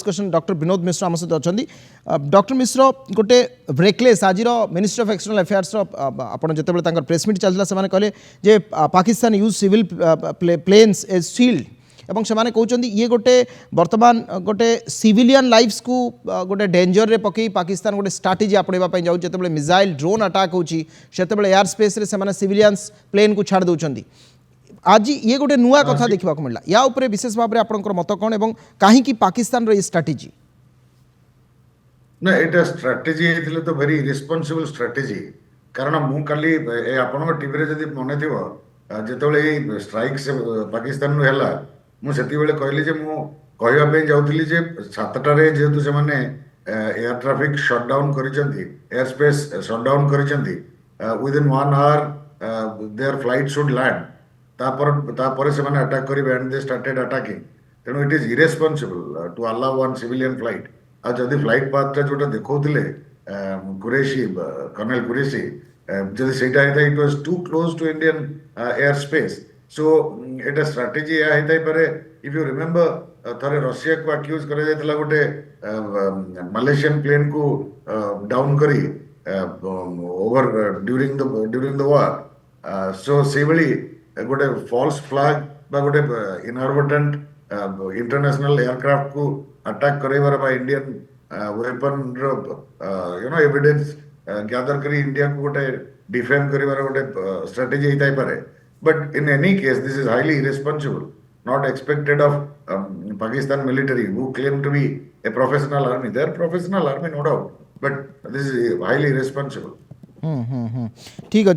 Discussion doctor Vinod मिश्र आम सहित अच्छा डॉक्टर मिश्र गोटे ब्रेकलेस आज मिनिस्ट्री ऑफ एक्सटर्नल अफेयर्स आप जो प्रेस मीट चलता से कहले जे Pakistan use civil planes as shield এবং ସେମାନେ କହୁଛନ୍ତି ଇଏ ଗୋଟେ ବର୍ତ୍ତମାନ ଗୋଟେ ସିଭିଲିଆନ୍ ଲାଇଫ୍ସକୁ ଗୋଟେ ଡେଞ୍ଜରରେ ପକାଇ ପାକିସ୍ତାନ ଗୋଟେ ଷ୍ଟ୍ରାଟେଜି ଆପଣେଇବା ପାଇଁ ଯାଉଛି ଯେତେବେଳେ ମିସାଇଲ୍ ଡ୍ରୋନ୍ ଆଟାକ୍ ହେଉଛି ସେତେବେଳେ ଏୟାର ସ୍ପେସ୍ରେ ସେମାନେ ସିଭିଲିଆନ୍ସ ପ୍ଲେନ୍କୁ ଛାଡ଼ି ଦେଉଛନ୍ତି ଆଜି ଇଏ ଗୋଟେ ନୂଆ କଥା ଦେଖିବାକୁ ମିଳିଲା ୟା ଉପରେ ବିଶେଷ ଭାବରେ ଆପଣଙ୍କର ମତ କ'ଣ ଏବଂ କାହିଁକି ପାକିସ୍ତାନର ଏ ଷ୍ଟ୍ରାଟେଜି ନା ଏଇଟା ଷ୍ଟ୍ରାଟେଜି ହେଇଥିଲେ ତ ଭେରି ରେସ୍ପନ୍ସିବଲ୍ ଷ୍ଟ୍ରାଟେଜି କାରଣ ମୁଁ କାଲି ଆପଣଙ୍କ ଟିଭିରେ ଯଦି ମନେ ଥିବ ଯେତେବେଳେ ଏଇ ଷ୍ଟ୍ରାଇକ୍ ପାକିସ୍ତାନରୁ ହେଲା ମୁଁ ସେତିକିବେଳେ କହିଲି ଯେ ମୁଁ କହିବା ପାଇଁ ଯାଉଥିଲି ଯେ 7ଟାରେ ଯେହେତୁ ସେମାନେ ଏୟାର ଟ୍ରାଫିକ୍ ସଟ୍ଡାଉନ୍ କରିଛନ୍ତି ଏୟାର ସ୍ପେସ୍ ସଟ୍ଡାଉନ୍ କରିଛନ୍ତି within 1 hour their flight should land ତାପରେ ସେମାନେ ଆଟାକ୍ କରିବେ ଆଣ୍ଡ ଦେ ଷ୍ଟାର୍ଟେଡ୍ ଆଟାକିଂ ତେଣୁ it is irresponsible to allow one civilian flight ଆଉ ଯଦି ଫ୍ଲାଇଟ୍ ପାଥଟା ଯୋଉଟା ଦେଖାଉଥିଲେ କୁରେଶୀ କର୍ଣ୍ଣେଲ କୁରେଶୀ ଯଦି ସେଇଟା ହେଇଥାଏ it was too close to Indian airspace so एटा स्ट्राटेजी या हेताई पारे if you remember there Russia को अक्यूज करा जायतला गोटे मलेशियन प्लेन को डाउन करी over during the war so से भली गोटे फॉल्स फ्लैग बा गोटे इनऑर्बिटेंट इंटरनेशनल एयरक्राफ्ट को अटैक करैबार बा Indian weapon you know evidence gather करी इंडिया को गोटे डिफेम करिबार गोटे स्ट्रेटजी हेताई पारे. But in any case, this is highly irresponsible, not expected of Pakistan military, who claim to be a professional army. They are professional army, no doubt, but this is highly irresponsible. ठीक